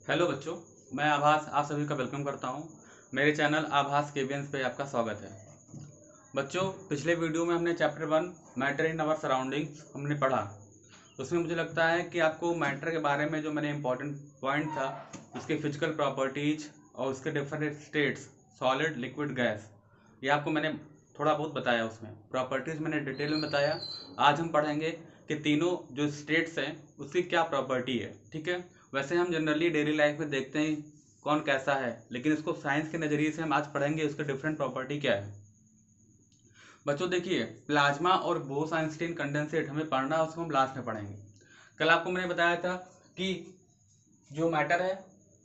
Hello बच्चों, मैं आभास आप सभी का वेलकम करता हूं। मेरे चैनल आभास केबियंस पे आपका स्वागत है। बच्चों, पिछले वीडियो में हमने chapter 1 matter in our surroundings हमने पढ़ा। उसमें मुझे लगता है कि आपको मैटर के बारे में जो मैंने इंपॉर्टेंट पॉइंट था, उसके फिजिकल प्रॉपर्टीज और उसके different states, solid, liquid, gas, ये आपको मैंने थोड़ा बहुत बताया। उसमें प्रॉपर्टीज मैंने डिटेल में बताया। आज हम पढ़ेंगे कि तीनों जो स्टेट्स हैं उसकी क्या प्रॉपर्टी है। ठीक है, वैसे हम जनरली डेली लाइफ में देखते हैं कौन कैसा है, लेकिन इसको साइंस के नज़रिए से हम आज पढ़ेंगे उसके डिफरेंट प्रॉपर्टी क्या है। बच्चों देखिए, प्लाज्मा और बोस आइंस्टीन कंडेंसेट हमें पढ़ना है, उसको हम लास्ट में पढ़ेंगे। कल आपको मैंने बताया था कि जो मैटर है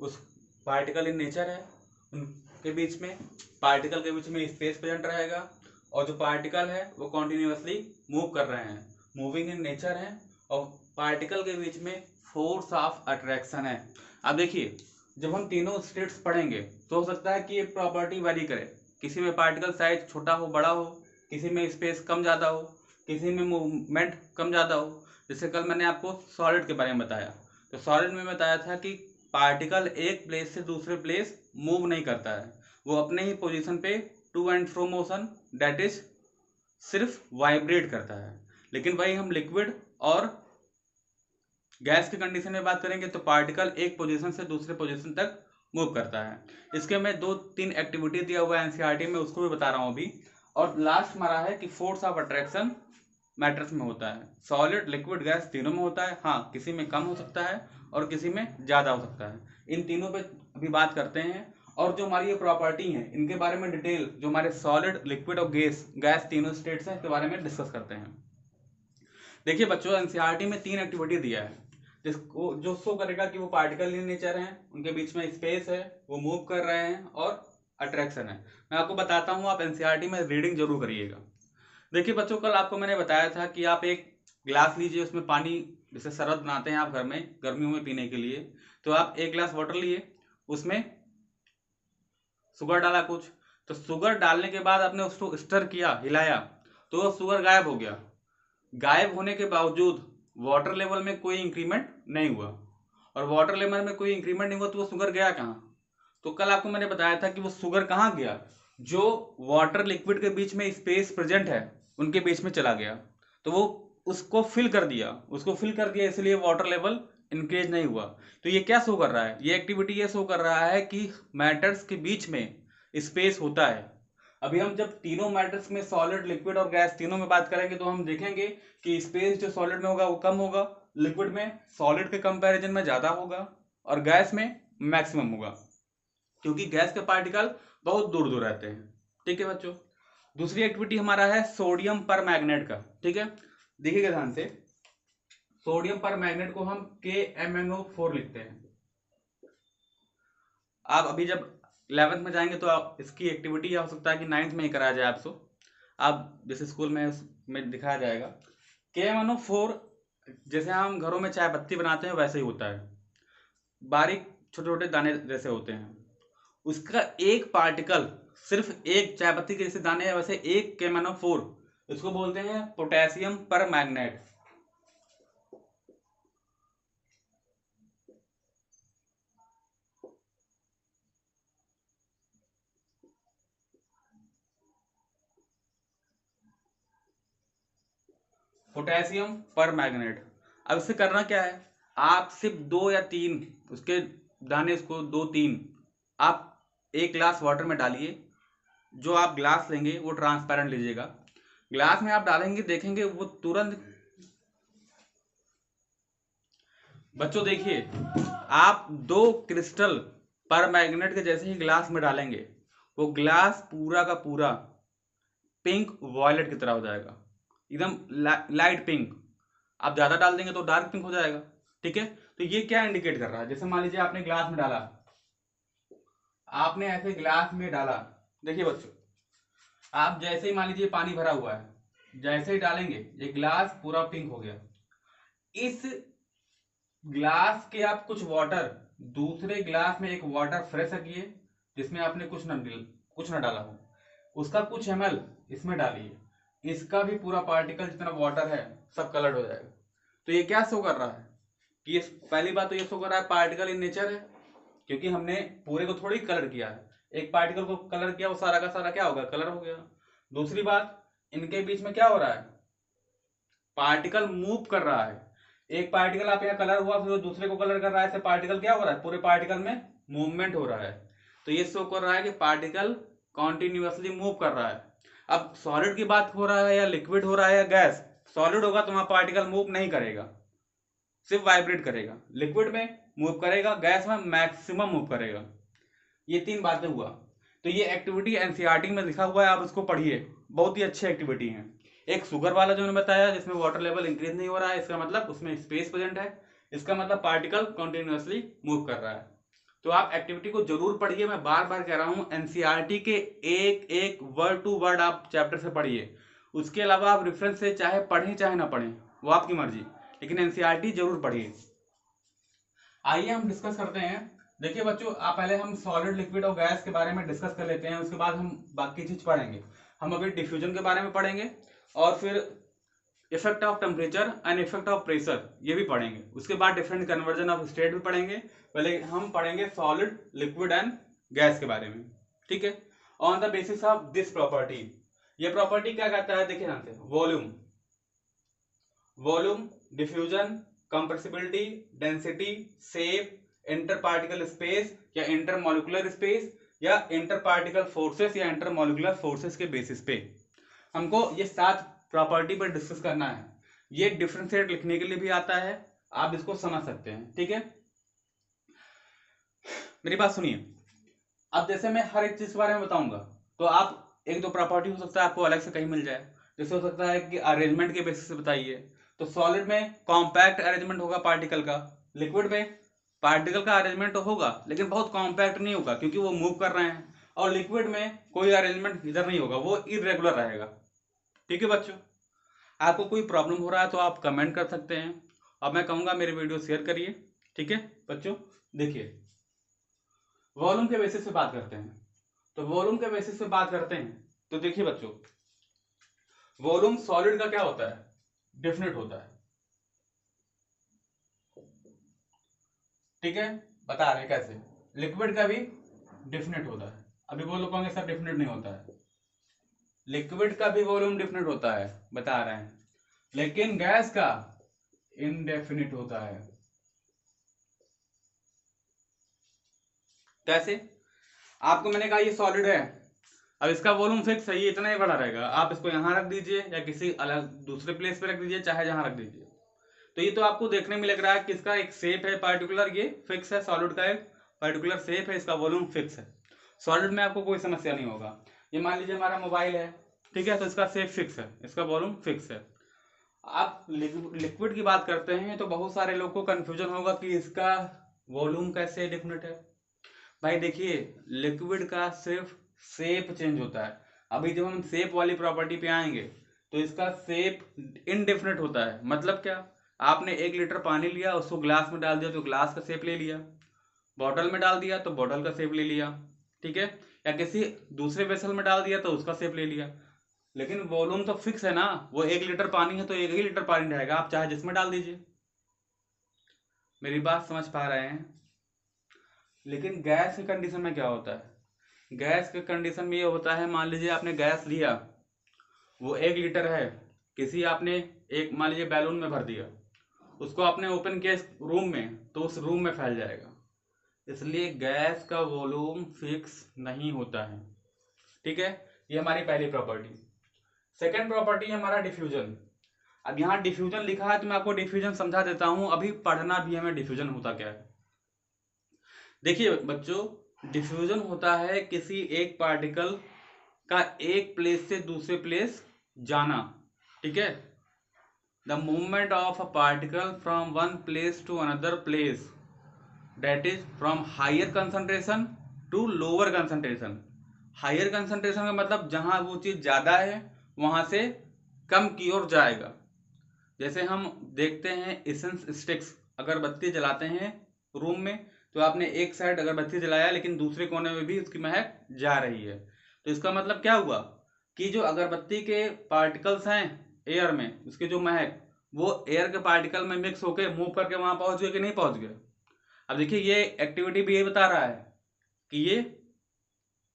उस पार्टिकल इन नेचर है, उनके बीच में पार्टिकल के बीच में स्पेस प्रेजेंट रहेगा, और जो पार्टिकल है वो कॉन्टिन्यूसली मूव कर रहे हैं, मूविंग इन नेचर है, और पार्टिकल के बीच में फोर्स ऑफ अट्रैक्शन है। अब देखिए, जब हम तीनों स्टेट्स पढ़ेंगे तो हो सकता है कि ये प्रॉपर्टी वेरी करे, किसी में पार्टिकल साइज छोटा हो बड़ा हो, किसी में स्पेस कम ज़्यादा हो, किसी में मूवमेंट कम ज़्यादा हो। जैसे कल मैंने आपको सॉलिड के बारे में बताया, तो सॉलिड में बताया था कि पार्टिकल एक प्लेस से दूसरे प्लेस मूव नहीं करता है, वो अपने ही पोजीशन पे to and fro motion, that is सिर्फ वाइब्रेट करता है। लेकिन वही हम लिक्विड और गैस की कंडीशन में बात करेंगे तो पार्टिकल एक पोजीशन से दूसरे पोजीशन तक मूव करता है। इसके मैं 2-3 एक्टिविटी दिया हुआ है एनसीईआरटी में, उसको भी बता रहा हूँ अभी। और लास्ट हमारा है कि फोर्स ऑफ अट्रैक्शन मैटर्स में होता है, सॉलिड, लिक्विड, गैस तीनों में होता है। हाँ, किसी में कम हो सकता है और किसी में ज़्यादा हो सकता है। इन तीनों पे अभी बात करते हैं, और जो हमारी ये प्रॉपर्टी है इनके बारे में डिटेल, जो हमारे सॉलिड, लिक्विड और गैस तीनों स्टेट्स हैं, इसके बारे में डिस्कस करते हैं। देखिए बच्चों, एनसीईआरटी में 3 एक्टिविटी दिया है जिसको जो शो करेगा कि वो पार्टिकल इन नेचर हैं, उनके बीच में स्पेस है, वो मूव कर रहे हैं, और अट्रैक्शन है। मैं आपको बताता हूँ, आप एनसीईआरटी में रीडिंग जरूर करिएगा। देखिए बच्चों, कल आपको मैंने बताया था कि आप एक ग्लास लीजिए, उसमें पानी, जैसे शरबत बनाते हैं आप घर में गर्मियों में पीने के लिए, तो आप एक ग्लास वाटर लिए, उसमें शुगर डाला कुछ, तो शुगर डालने के बाद आपने उसको स्टर किया, हिलाया, तो वो शुगर गायब हो गया। गायब होने के बावजूद वाटर लेवल में कोई इंक्रीमेंट नहीं हुआ, और वाटर लेवल में कोई इंक्रीमेंट नहीं हुआ तो वो शुगर गया कहाँ? तो कल आपको मैंने बताया था कि वो शुगर कहाँ गया, जो वाटर लिक्विड के बीच में स्पेस प्रेजेंट है उनके बीच में चला गया, तो वो उसको फिल कर दिया, इसलिए वाटर लेवल इंक्रीज नहीं हुआ। तो ये क्या शो कर रहा है, ये एक्टिविटी ये शो कर रहा है कि मैटर्स के बीच में स्पेस होता है। अभी हम जब तीनों मैटर्स में, सॉलिड, लिक्विड और गैस तीनों में बात करेंगे, तो हम देखेंगे कि स्पेस जो सॉलिड में होगा वो कम होगा, लिक्विड में सॉलिड के कंपैरिजन में ज्यादा होगा, और गैस में मैक्सिमम होगा, क्योंकि गैस के पार्टिकल बहुत दूर दूर रहते हैं। ठीक है बच्चों, दूसरी एक्टिविटी हमारा है सोडियम पर मैग्नेट का। ठीक है, देखिएगा ध्यान से, सोडियम पर मैग्नेट को हम KMnO4 लिखते हैं। आप अभी जब 11th में जाएंगे तो आप इसकी एक्टिविटी, या हो सकता है कि 9th में ही कराया जाए आपको, आप जैसे स्कूल में उसमें दिखाया जाएगा। KMnO4 जैसे हम घरों में चाय पत्ती बनाते हैं वैसे ही होता है, बारीक छोटे छोटे दाने जैसे होते हैं। उसका एक पार्टिकल, सिर्फ एक चाय पत्ती के जैसे दाने है वैसे एक KMnO4, इसको बोलते हैं पोटेशियम पर मैग्नेट। पोटेशियम पर मैग्नेट। अब इससे करना क्या है, आप सिर्फ 2 या 3 उसके दाने, इसको 2-3 आप एक ग्लास वाटर में डालिए। जो आप ग्लास लेंगे वो ट्रांसपेरेंट लीजिएगा, ग्लास में आप डालेंगे, देखेंगे वो तुरंत। बच्चों देखिए, आप 2 क्रिस्टल पर मैग्नेट के जैसे ही ग्लास में डालेंगे, वो ग्लास पूरा का पूरा पिंक वॉयलेट की तरह हो जाएगा, एकदम लाइट पिंक। आप ज्यादा डाल देंगे तो डार्क पिंक हो जाएगा। ठीक है, तो ये क्या इंडिकेट कर रहा है, जैसे मान लीजिए आपने ग्लास में डाला, आपने ऐसे ग्लास में डाला, देखिए बच्चों, आप जैसे ही मान लीजिए पानी भरा हुआ है, जैसे ही डालेंगे ये ग्लास पूरा पिंक हो गया। इस ग्लास के आप कुछ वाटर दूसरे ग्लास में एक वाटर फ्रेश रखिए, जिसमें आपने कुछ न डाला हो, उसका कुछ ml इसमें डालिए, इसका भी पूरा पार्टिकल जितना वाटर है सब कलर्ड हो जाएगा। तो ये क्या शो कर रहा है कि ये, पहली बात तो ये शो कर रहा है पार्टिकल इन नेचर है, क्योंकि हमने पूरे को थोड़ी कलर किया है, एक पार्टिकल को कलर किया, वो सारा का सारा क्या होगा, कलर हो गया। दूसरी बात, इनके बीच में क्या हो रहा है, पार्टिकल मूव कर रहा है। एक पार्टिकल आप यहाँ कलर हुआ, फिर दूसरे को कलर कर रहा है, पार्टिकल क्या हो रहा है, पूरे पार्टिकल में मूवमेंट हो रहा है। तो ये शो कर रहा है कि पार्टिकल कॉन्टिन्यूअसली मूव कर रहा है। अब सॉलिड की बात हो रहा है या लिक्विड हो रहा है या गैस, सॉलिड होगा तो वहां पार्टिकल मूव नहीं करेगा, सिर्फ वाइब्रेट करेगा। लिक्विड में मूव करेगा, गैस में मैक्सिमम मूव करेगा। ये तीन बातें हुआ। तो ये एक्टिविटी एनसीईआरटी में लिखा हुआ है, आप उसको पढ़िए, बहुत ही अच्छी एक्टिविटी है। एक शुगर वाला जो मैंने बताया जिसमें वाटर लेवल इंक्रीज नहीं हो रहा है, इसका मतलब उसमें स्पेस प्रेजेंट है, इसका मतलब पार्टिकल कॉन्टिन्यूअसली मूव कर रहा है। तो आप एक्टिविटी को जरूर पढ़िए, मैं बार बार कह रहा हूं, एनसीईआरटी के एक एक वर्ड टू वर्ड आप चैप्टर से पढ़िए। उसके अलावा आप रेफरेंस से चाहे पढ़ें चाहे ना पढ़ें, वो आपकी मर्जी, लेकिन एनसीईआरटी जरूर पढ़िए। आइए हम डिस्कस करते हैं। देखिए बच्चों, आप पहले हम सॉलिड, लिक्विड और गैस के बारे में डिस्कस कर लेते हैं, उसके बाद हम बाकी चीज पढ़ेंगे। हम अभी डिफ्यूजन के बारे में पढ़ेंगे और फिर effect of temperature and effect of pressure ये भी पढ़ेंगे। उसके बाद डिफरेंट कन्वर्जन ऑफ स्टेट भी पढ़ेंगे। पहले हम पढ़ेंगे सॉलिड, लिक्विड एंड गैस के बारे में, ठीक है। On the basis of this property, ये प्रॉपर्टी क्या कहता है, देखिए ध्यान से, volume, volume, diffusion, compressibility, density, shape, inter particle space या इंटर मॉलिक्यूलर स्पेस या इंटर पार्टिकल फोर्सेस या इंटर मॉलिक्यूलर फोर्सेस के बेसिस पे हमको ये 7 प्रॉपर्टी पर डिस्कस करना है। ये डिफरेंशिएट लिखने के लिए भी आता है, आप इसको समझ सकते हैं, ठीक है। मेरी बात सुनिए। अब जैसे मैं हर एक चीज के बारे में बताऊंगा, तो आप एक दो प्रॉपर्टी हो सकता है आपको अलग से कहीं मिल जाए। जैसे हो सकता है कि अरेंजमेंट के बेसिस से बताइए, तो सॉलिड में कॉम्पैक्ट अरेंजमेंट होगा पार्टिकल का, लिक्विड में पार्टिकल का अरेंजमेंट तो होगा लेकिन बहुत कॉम्पैक्ट नहीं होगा क्योंकि वो मूव कर रहे हैं, और लिक्विड में कोई अरेंजमेंट इधर नहीं होगा, वो इरेगुलर रहेगा, ठीक है बच्चों। आपको कोई प्रॉब्लम हो रहा है तो आप कमेंट कर सकते हैं, और मैं कहूंगा मेरी वीडियो शेयर करिए, ठीक है बच्चों। देखिए, वॉल्यूम के बेसिस पे बात करते हैं, तो वॉल्यूम के बेसिस पे बात करते हैं, तो देखिए बच्चों, वॉल्यूम सॉलिड का क्या होता है, डेफिनेट होता है, ठीक है, बता रहे कैसे। लिक्विड का भी डेफिनेट होता है। अभी वो लोग कहोगे सर डेफिनेट नहीं होता है, लिक्विड का भी वॉल्यूम डेफिनेट होता है, बता रहे हैं, लेकिन गैस का इनडेफिनिट होता है। कैसे, आपको मैंने कहा ये सॉलिड है, अब इसका वॉल्यूम फिक्स है, ये इतना ही बड़ा रहेगा, आप इसको यहां रख दीजिए या किसी अलग दूसरे प्लेस पे रख दीजिए, चाहे जहां रख दीजिए, तो ये तो आपको देखने में लग रहा है कि इसका एक शेप है पार्टिकुलर, ये फिक्स है, सॉलिड का एक पर्टिकुलर शेप है, इसका वॉल्यूम फिक्स है। सॉलिड में आपको कोई समस्या नहीं होगा। ये मान लीजिए हमारा मोबाइल है, ठीक है, तो इसका शेप फिक्स है, इसका वॉल्यूम फिक्स है। आप लिक्विड की बात करते हैं तो बहुत सारे लोग को कंफ्यूजन होगा कि इसका वॉल्यूम कैसे डिफिनेट है। भाई देखिए, लिक्विड का सिर्फ शेप चेंज होता है। अभी जब हम शेप वाली प्रॉपर्टी पे आएंगे तो इसका शेप इनडेफिनेट होता है। मतलब क्या, आपने 1 लीटर पानी लिया, उसको ग्लास में डाल दिया तो ग्लास का शेप ले लिया, बॉटल में डाल दिया तो बॉटल का शेप ले लिया, ठीक है, या किसी दूसरे वेसल में डाल दिया तो उसका शेप ले लिया, लेकिन वॉल्यूम तो फिक्स है ना, वो 1 लीटर पानी है तो 1 ही लीटर पानी रहेगा, आप चाहे जिसमें डाल दीजिए। मेरी बात समझ पा रहे हैं। लेकिन गैस की कंडीशन में क्या होता है, गैस के कंडीशन में ये होता है, मान लीजिए आपने गैस लिया, वो 1 लीटर है, किसी आपने एक मान लीजिए बैलून में भर दिया, उसको आपने ओपन किया रूम में, तो उस रूम में फैल जाएगा, इसलिए गैस का वॉल्यूम फिक्स नहीं होता है, ठीक है। ये हमारी पहली प्रॉपर्टी। सेकेंड प्रॉपर्टी है हमारा डिफ्यूजन। अब यहाँ डिफ्यूजन लिखा है तो मैं आपको डिफ्यूजन समझा देता हूं, अभी पढ़ना भी हमें डिफ्यूजन होता क्या है। देखिए बच्चों, डिफ्यूजन होता है किसी एक पार्टिकल का एक प्लेस से दूसरे प्लेस जाना, ठीक है, the movement of a particle from one place to another place, that is from higher concentration to lower concentration. Higher concentration का मतलब जहां वो चीज ज्यादा है वहां से कम की ओर जाएगा। जैसे हम देखते हैं एसेंस स्टिक्स, अगरबत्ती जलाते हैं रूम में, तो आपने एक साइड अगरबत्ती जलाया लेकिन दूसरे कोने में भी उसकी महक जा रही है, तो इसका मतलब क्या हुआ कि जो अगरबत्ती के पार्टिकल्स हैं एयर में, उसके जो महक, वो एयर के पार्टिकल में मिक्स होकर मूव करके वहां पहुंच गए कि नहीं पहुंच गए। अब देखिए ये एक्टिविटी भी ये बता रहा है कि ये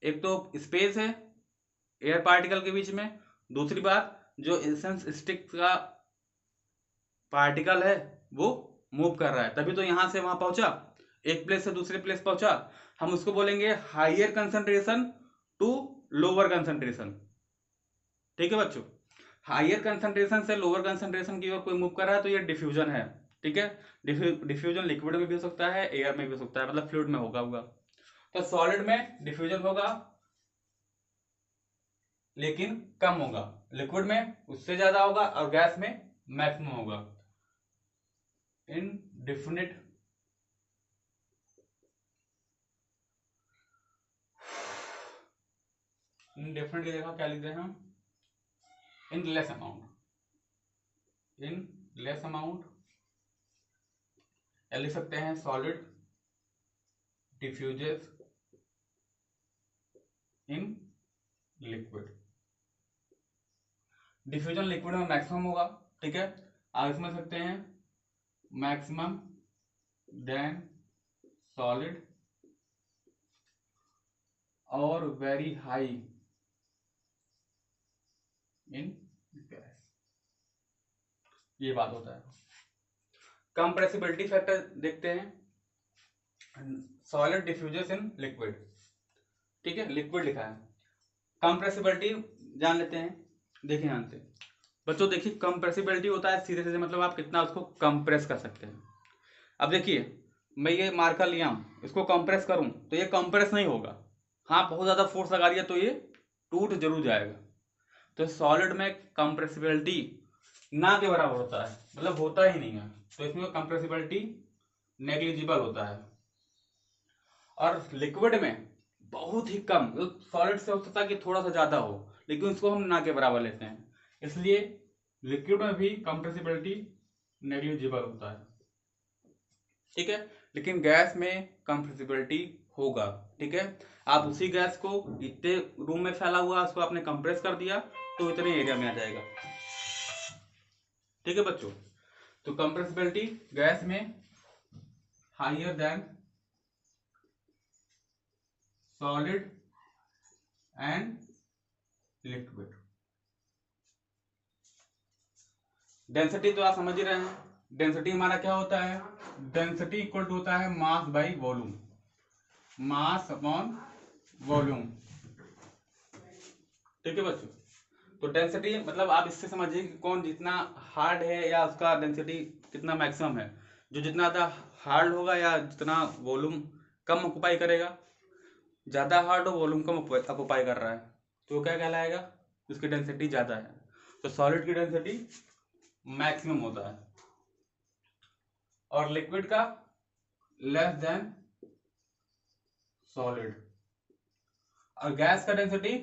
एक तो स्पेस है एयर पार्टिकल के बीच में, दूसरी बात जो इंसेंस स्टिक का पार्टिकल है वो मूव कर रहा है, तभी तो यहां से वहां पहुंचा, एक प्लेस से दूसरे प्लेस पहुंचा। हम उसको बोलेंगे higher concentration to lower concentration. ठीक है बच्चों, हाइयर कंसंट्रेशन से लोअर कंसंट्रेशन की ओर कोई मूव कर रहा है तो ये डिफ्यूजन है। ठीक है, डिफ्यूजन लिक्विड में भी हो सकता है, एयर में भी हो सकता है, मतलब फ्लूइड में होगा। तो सॉलिड में डिफ्यूजन होगा लेकिन कम होगा, लिक्विड में उससे ज्यादा होगा और गैस में मैक्सिमम होगा। इनडेफिनिट इनडेफिनिट देखा क्या लिख रहे हैं हम, in less amount, in less amount, या लिख सकते हैं solid diffuses in liquid. Diffusion liquid में मैक्सिमम होगा। ठीक है, आप इसमें लिख सकते हैं मैक्सिमम देन सॉलिड और वेरी हाई इन गैस, ये बात होता है। कंप्रेसिबिलिटी फैक्टर देखते हैं, सॉलिड डिफ्यूजेस इन लिक्विड। ठीक है, लिक्विड लिखा है, कंप्रेसिबिलिटी जान लेते हैं। देखिए ध्यान से बच्चों, देखिए कंप्रेसिबिलिटी होता है सीधे सीधे मतलब आप कितना उसको कंप्रेस कर सकते हैं। अब देखिए मैं ये मार्कर लिया हूं, इसको कंप्रेस करूं तो ये कंप्रेस नहीं होगा, हाँ बहुत ज्यादा फोर्स लगा दिया तो ये टूट जरूर जाएगा। तो सॉलिड में कंप्रेसिबिलिटी ना के बराबर होता है, मतलब होता ही नहीं है, तो इसमें कंप्रेसिबिलिटी नेग्लिजिबल होता है। और लिक्विड में बहुत ही कम, सॉलिड से हो सकता है कि थोड़ा सा ज्यादा हो, लेकिन उसको हम ना के बराबर लेते हैं, इसलिए लिक्विड में भी कंप्रेसिबिलिटी नेग्लिजिबल होता है। ठीक है, लेकिन गैस में कंप्रेसिबिलिटी होगा। ठीक है, आप उसी गैस को इतने रूम में फैला हुआ उसको आपने कंप्रेस कर दिया तो इतने एरिया में आ जाएगा। ठीक है बच्चों, तो कंप्रेसिबिलिटी गैस में higher than solid and liquid. Density तो आप समझ ही रहे हैं, डेंसिटी हमारा क्या होता है, डेंसिटी इक्वल टू होता है mass by volume, mass upon volume. ठीक है बच्चों, तो डेंसिटी मतलब आप इससे समझिए कि कौन जितना हार्ड है या उसका डेंसिटी कितना मैक्सिमम है। जो जितना ज़्यादा हार्ड होगा या जितना वॉल्यूम कम ऑक्युपाई करेगा, ज़्यादा हार्ड हो वॉल्यूम कम ऑक्युपाई कर रहा है तो क्या कहलाएगा, उसकी डेंसिटी ज़्यादा है। तो सॉलिड की डेंसिटी मैक्सिमम होता है और लिक्विड का लेस देन सॉलिड, और गैस का डेंसिटी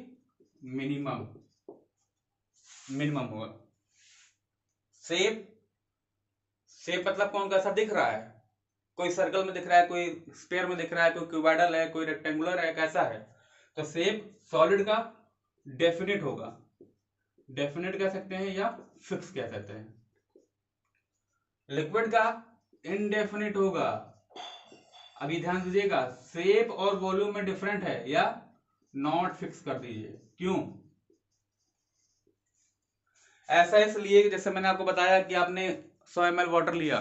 मिनिमम होगा। शेप मतलब कौन कैसा दिख रहा है, कोई सर्कल में दिख रहा है, कोई स्फीयर में दिख रहा है, कोई क्यूबॉइडल है, कोई रेक्टेंगुलर है, कैसा है। तो शेप सॉलिड का डेफिनिट होगा, डेफिनिट कह सकते हैं या फिक्स कह सकते हैं। लिक्विड का इनडेफिनिट होगा। अभी ध्यान दीजिएगा, शेप और वॉल्यूम में डिफरेंट है या नॉट फिक्स कर दीजिए। क्यों ऐसा, इसलिए जैसे मैंने आपको बताया कि आपने 100 ml वाटर लिया,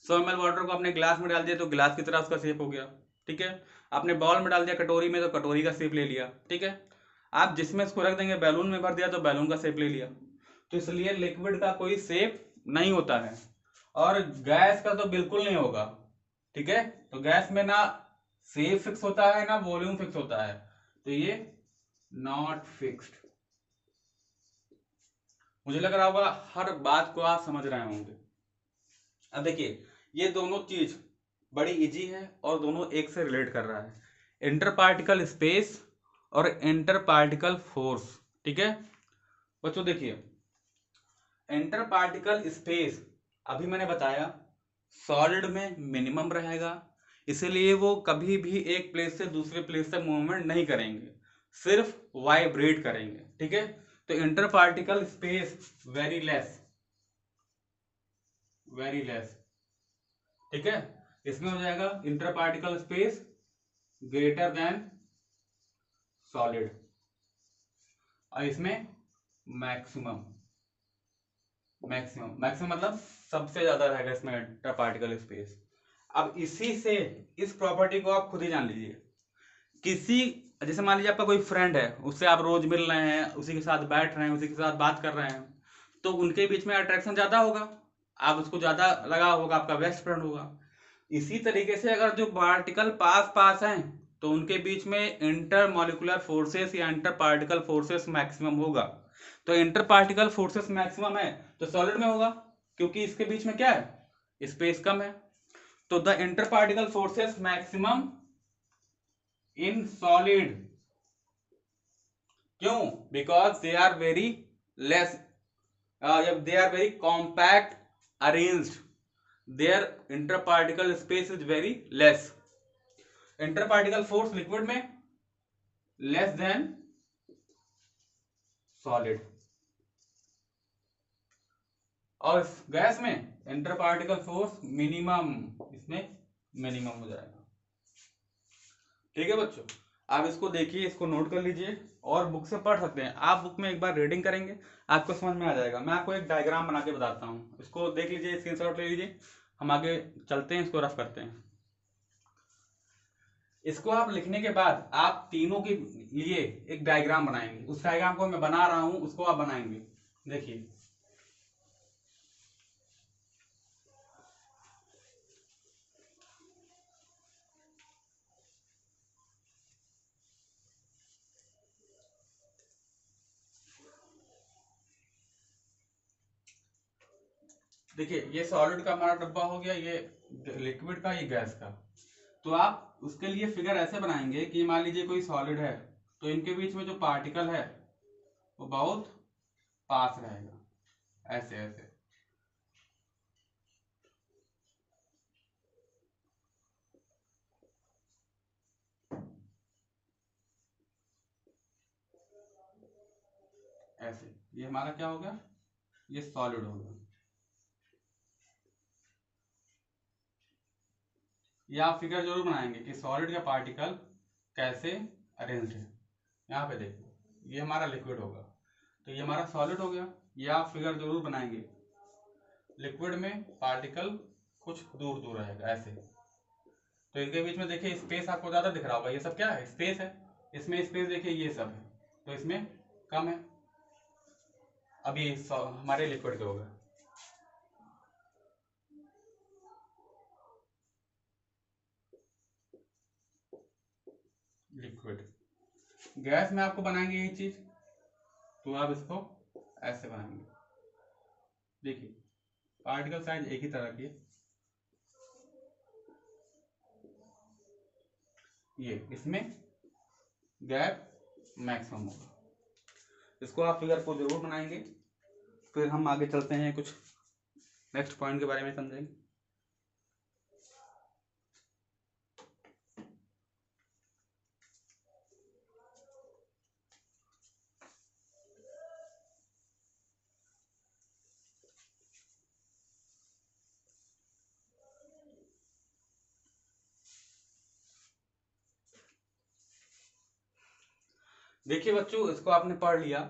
100 ml वाटर को आपने ग्लास में डाल दिया तो ग्लास की तरह उसका शेप हो गया। ठीक है, आपने बॉल में डाल दिया कटोरी में तो कटोरी का शेप ले लिया। ठीक है, आप जिसमें इसको रख देंगे बैलून में भर दिया तो बैलून का शेप ले लिया। तो इसलिए लिक्विड का कोई शेप नहीं होता है और गैस का तो बिल्कुल नहीं होगा। ठीक है, तो गैस में ना शेप फिक्स होता है ना वॉल्यूम फिक्स होता है, तो ये नॉट फिक्स्ड। मुझे लग रहा होगा हर बात को आप समझ रहे होंगे। अब देखिए ये दोनों चीज बड़ी इजी है और दोनों एक से रिलेट कर रहा है, इंटर पार्टिकल स्पेस और इंटर पार्टिकल फोर्स। ठीक है बच्चों, देखिए इंटर पार्टिकल स्पेस अभी मैंने बताया सॉलिड में मिनिमम रहेगा, इसीलिए वो कभी भी एक प्लेस से दूसरे प्लेस तक मूवमेंट नहीं करेंगे, सिर्फ वाइब्रेट करेंगे। ठीक है, तो inter particle space very less. ठीक है, इसमें हो जाएगा inter particle space greater than solid, और इसमें मैक्सिमम मैक्सिमम मैक्सिमम मतलब सबसे ज्यादा रहेगा इसमें इंटर पार्टिकल स्पेस। अब इसी से इस प्रॉपर्टी को आप खुद ही जान लीजिए। किसी जैसे मान लीजिए आपका कोई फ्रेंड है, उससे आप रोज मिल रहे हैं, उसी के साथ बैठ रहे हैं, उसी के साथ बात कर रहे हैं, तो उनके बीच में अट्रैक्शन ज्यादा होगा, आप उसको ज्यादा लगा होगा, आपका बेस्ट फ्रेंड होगा। इसी तरीके से अगर जो पार्टिकल पास पास हैं तो उनके बीच में इंटर मॉलिक्यूलर फोर्सेस या इंटर पार्टिकल फोर्सेस मैक्सिमम होगा। तो इंटर पार्टिकल फोर्सेस मैक्सिमम है तो सॉलिड में होगा, क्योंकि इसके बीच में क्या है, स्पेस कम है। तो the interparticle forces maximum in solid, क्यों? Because they are very less, they are very compact arranged, their interparticle space is very less। interparticle force liquid में less than solid, और गैस में interparticle force minimum, इसमें minimum हो जाएगा। ठीक है बच्चों, आप इसको देखिए, इसको नोट कर लीजिए और बुक से पढ़ सकते हैं। आप बुक में एक बार रीडिंग करेंगे आपको समझ में आ जाएगा। मैं आपको एक डायग्राम बना के बताता हूँ, इसको देख लीजिए, स्क्रीनशॉट ले लीजिए, हम आगे चलते हैं, इसको रफ करते हैं। इसको आप लिखने के बाद आप तीनों के लिए एक डायग्राम बनाएंगे। उस डायग्राम को मैं बना रहा हूं, उसको आप बनाएंगे। देखिए देखिए, ये सॉलिड का हमारा डब्बा हो गया, ये लिक्विड का, ये गैस का। तो आप उसके लिए फिगर ऐसे बनाएंगे कि मान लीजिए कोई सॉलिड है, तो इनके बीच में जो पार्टिकल है वो बहुत पास रहेगा, ऐसे ऐसे। ऐसे ये हमारा क्या हो गया, ये सॉलिड हो गया। ये आप फिगर जरूर बनाएंगे कि सॉलिड का पार्टिकल कैसे अरेंज्ड है। यहाँ पे देखो, ये हमारा लिक्विड होगा, तो ये हमारा सॉलिड हो गया। ये आप फिगर जरूर बनाएंगे। लिक्विड में पार्टिकल कुछ दूर दूर रहेगा ऐसे, तो इनके बीच में देखिए स्पेस आपको ज्यादा दिख रहा होगा, ये सब क्या है, स्पेस है। इसमें स्पेस देखिए ये सब है, तो इसमें कम है। अब ये हमारे लिक्विड के हो गए। लिक्विड गैस में आपको बनाएंगे ये चीज, तो आप इसको ऐसे बनाएंगे। देखिए पार्टिकल साइज एक ही तरह की, ये इसमें गैप मैक्सिमम होगा। इसको आप फिगर को जरूर बनाएंगे, फिर हम आगे चलते हैं, कुछ नेक्स्ट पॉइंट के बारे में समझेंगे। देखिए बच्चों, इसको आपने पढ़ लिया।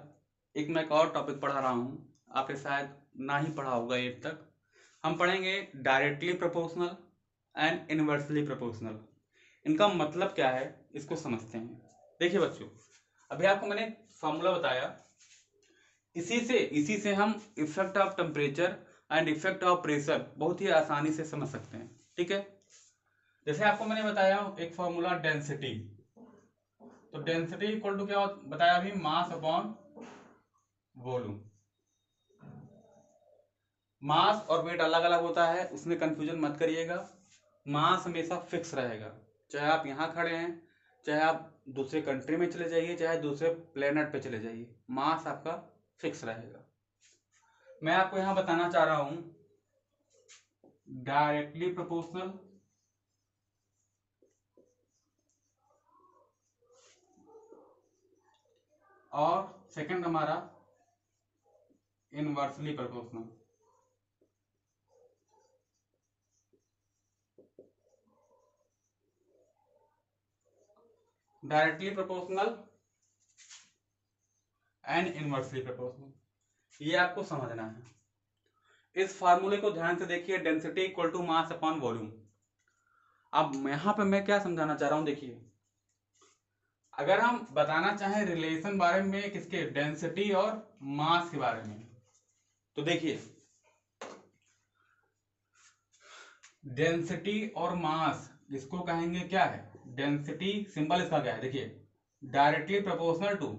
एक मैं एक और टॉपिक पढ़ा रहा हूं, आपने शायद ना ही पढ़ा होगा एट तक। हम पढ़ेंगे directly proportional and inversely proportional. इनका मतलब क्या है इसको समझते हैं। देखिए बच्चों, अभी आपको मैंने फॉर्मूला बताया, इसी से हम effect of temperature and effect of pressure बहुत ही आसानी से समझ सकते हैं। ठीक है, जैसे आपको मैंने बताया एक फॉर्मूला डेंसिटी, तो डेंसिटी इक्वल टू क्या बताया अभी, मास अपॉन वॉल्यूम। मास और वेट अलग अलग होता है, उसमें कंफ्यूजन मत करिएगा। मास हमेशा फिक्स रहेगा, चाहे आप यहाँ खड़े हैं, चाहे आप दूसरे कंट्री में चले जाइए, चाहे दूसरे प्लेनेट पे चले जाइए, मास आपका फिक्स रहेगा। मैं आपको यहाँ बताना चाह रहा हूं डायरेक्टली प्रोपोर्शनल और सेकंड हमारा inversely proportional. Directly proportional and inversely proportional, ये आपको समझना है। इस फार्मूले को ध्यान से देखिए, density equal to mass upon volume. अब यहां पे मैं क्या समझाना चाह रहा हूं, देखिए अगर हम बताना चाहें रिलेशन बारे में किसके, डेंसिटी और मास के बारे में, तो देखिए डेंसिटी और मास इसको कहेंगे क्या है, डेंसिटी सिंबल इसका क्या है, देखिए directly proportional to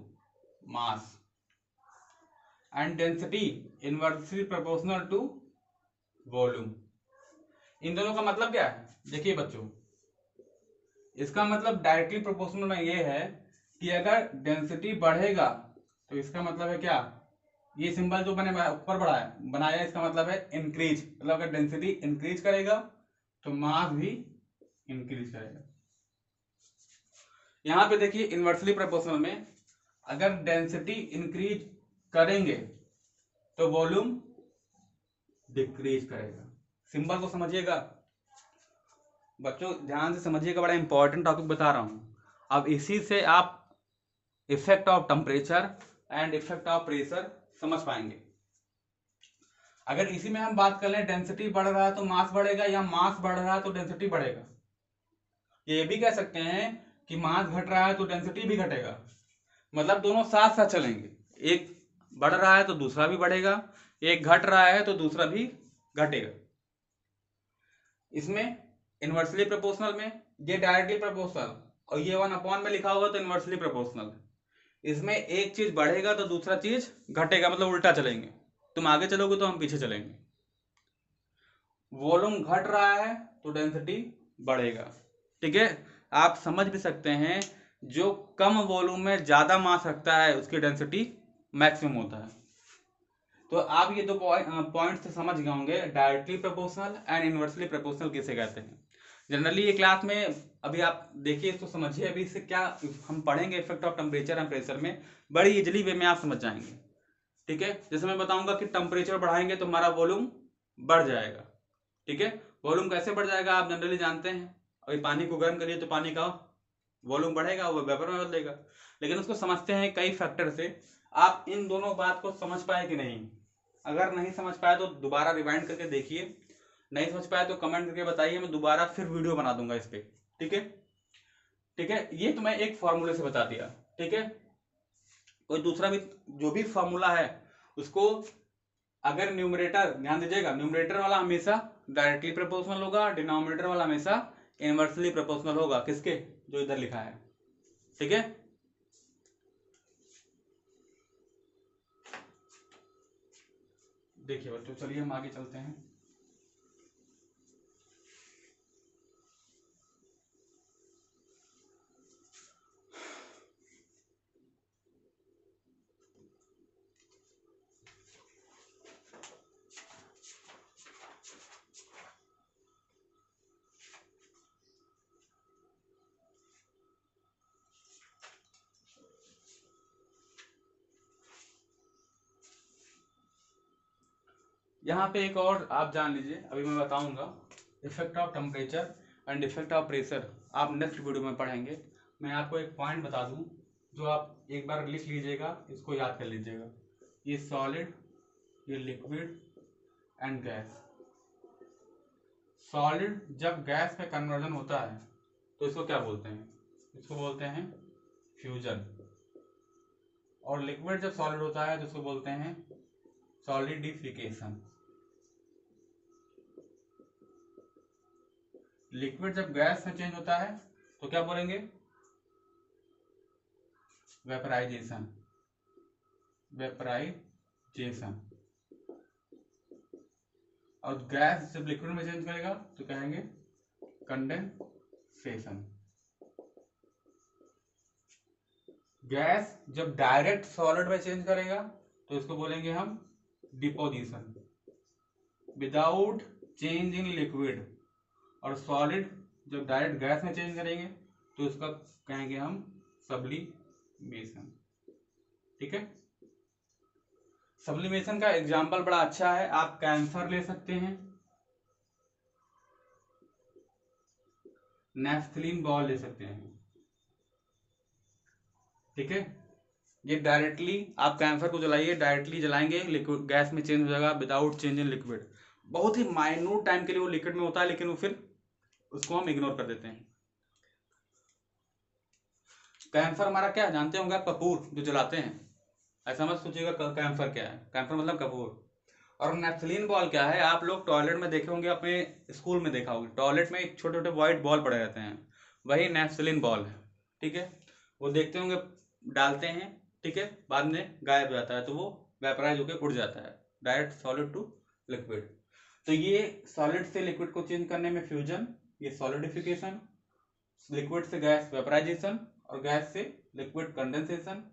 mass and density inversely proportional to volume. इन दोनों का मतलब क्या है, देखिए बच्चों, इसका मतलब डायरेक्टली प्रोपोर्शनल में ये है कि अगर डेंसिटी बढ़ेगा तो इसका मतलब है क्या, ये सिंबल जो मैंने ऊपर बनाया इसका मतलब है इंक्रीज, मतलब अगर डेंसिटी इंक्रीज करेगा तो मास भी इंक्रीज करेगा। यहां पे देखिए इनवर्सली प्रोपोर्शनल में अगर डेंसिटी इंक्रीज करेंगे तो वॉल्यूम डिक्रीज करेगा। सिंबल को समझिएगा बच्चों, ध्यान से समझिएगा, बड़ा इंपॉर्टेंट टॉपिक बता रहा हूं। अब इसी से आप effect of temperature and effect of pressure समझ पाएंगे। अगर इसी में हम बात कर लें, डेंसिटी बढ़ रहा है तो मास बढ़ेगा, या मास बढ़ रहा है तो डेंसिटी बढ़ेगा। ये भी कह सकते हैं कि मास घट रहा है तो डेंसिटी भी घटेगा, मतलब दोनों साथ साथ चलेंगे, एक बढ़ रहा है तो दूसरा भी बढ़ेगा, एक घट रहा है तो दूसरा भी घटेगा। इसमें इनवर्सली प्रोपोर्शनल में ये डायरेक्टली प्रोपोर्शनल और ये 1 में लिखा होगा तो इनवर्सली प्रोपोर्शनल। इसमें एक चीज बढ़ेगा तो दूसरा चीज घटेगा, मतलब उल्टा चलेंगे, तुम आगे चलोगे तो हम पीछे चलेंगे। वॉल्यूम घट रहा है तो डेंसिटी बढ़ेगा, ठीक है। आप समझ भी सकते हैं जो कम वॉल्यूम में ज्यादा मास रखता है उसकी डेंसिटी मैक्सिमम होता है। तो आप ये दो पॉइंट से समझ गए होंगे, directly proportional and inversely proportional किसे कहते हैं। जनरली ये क्लास में अभी आप देखिए, इसको समझिए, अभी इससे क्या हम पढ़ेंगे effect of temperature and pressure में बड़ी इजिली वे में आप समझ जाएंगे, ठीक है। जैसे मैं बताऊंगा कि टेम्परेचर बढ़ाएंगे तो हमारा वॉल्यूम बढ़ जाएगा, ठीक है। वॉल्यूम कैसे बढ़ जाएगा आप जनरली जानते हैं, अभी पानी को गर्म करिए तो पानी का वॉल्यूम बढ़ेगा, वो वेपर में बदलेगा। लेकिन उसको समझते हैं कई फैक्टर से। आप इन दोनों बात को समझ पाए कि नहीं, अगर नहीं समझ पाए तो दोबारा रिवाइंड करके देखिए, नहीं समझ पाए तो कमेंट करके बताइए, मैं दोबारा फिर वीडियो बना दूंगा इस पे, ठीक है। ठीक है, ये तो मैं एक फॉर्मूले से बता दिया, ठीक है। कोई दूसरा भी जो भी फॉर्मूला है उसको, अगर न्यूमरेटर, ध्यान दीजिएगा, न्यूमरेटर वाला हमेशा डायरेक्टली प्रोपोर्शनल होगा, डिनोमिनेटर वाला हमेशा इनवर्सली प्रोपोर्शनल होगा, किसके, जो इधर लिखा है, ठीक है। देखिए बच्चों, चलिए हम आगे चलते हैं। यहाँ पे एक और आप जान लीजिए, अभी मैं बताऊंगा effect of temperature and effect of pressure, आप नेक्स्ट वीडियो में पढ़ेंगे। मैं आपको एक पॉइंट बता दूं जो आप एक बार लिख लीजिएगा, इसको याद कर लीजिएगा। ये सॉलिड, ये लिक्विड एंड गैस। सॉलिड जब गैस में कन्वर्जन होता है तो इसको क्या बोलते हैं, इसको बोलते हैं फ्यूजन। और लिक्विड जब सॉलिड होता है तो इसको बोलते हैं सॉलिडिफिकेशन। लिक्विड जब गैस में चेंज होता है तो क्या बोलेंगे, वेपराइजेशन, वेपराइजेशन। और गैस जब लिक्विड में चेंज करेगा तो कहेंगे कंडेंसेशन। गैस जब डायरेक्ट सॉलिड में चेंज करेगा तो इसको बोलेंगे हम deposition, without change in liquid. और सॉलिड जब डायरेक्ट गैस में चेंज करेंगे तो इसका कहेंगे हम सब्लिमेशन, ठीक है। सब्लिमेशन का एग्जाम्पल बड़ा अच्छा है, आप कैंसर ले सकते हैं, नेफ्थलीन बॉल ले सकते हैं। ठीक है। ये डायरेक्टली आप कैम्फर को जलाइए, डायरेक्टली जलाएंगे लिक्विड गैस में चेंज हो जाएगा विदाउट चेंज इन लिक्विड। बहुत ही माइन्यूट टाइम के लिए वो लिक्विड में होता है, लेकिन वो फिर उसको हम इग्नोर कर देते हैं। कैम्फर हमारा क्या है जानते होंगे आप, कपूर जो जलाते हैं। ऐसा मत सोचिएगा कैम्फर क्या है, कैम्फर मतलब कपूर। और नेफ्थलीन बॉल क्या है, आप लोग टॉयलेट में देखे होंगे, अपने स्कूल में देखा होगा, टॉयलेट में एक छोटे छोटे व्हाइट बॉल पड़े रहते हैं, वही नेफ्थलीन बॉल है। ठीक है, वो देखते होंगे, डालते हैं, ठीक है, बाद में गायब हो जाता है, तो वो वेपराइज होकर उड़ जाता है, डायरेक्ट सॉलिड टू लिक्विड। तो ये सॉलिड से लिक्विड को चेंज करने में फ्यूजन, ये सॉलिडिफिकेशन, लिक्विड से गैस वेपराइजेशन, और गैस से लिक्विड कंडेंसेशन,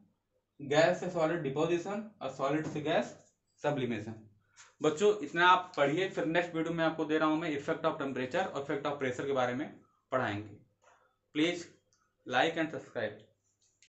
गैस से सॉलिड डिपोजिशन, और सॉलिड से गैस सब्लिमेशन। बच्चों इतना आप पढ़िए, फिर नेक्स्ट वीडियो में आपको दे रहा हूं मैं इफेक्ट ऑफ टेम्परेचर और इफेक्ट ऑफ प्रेशर के बारे में पढ़ाएंगे। Please like and subscribe.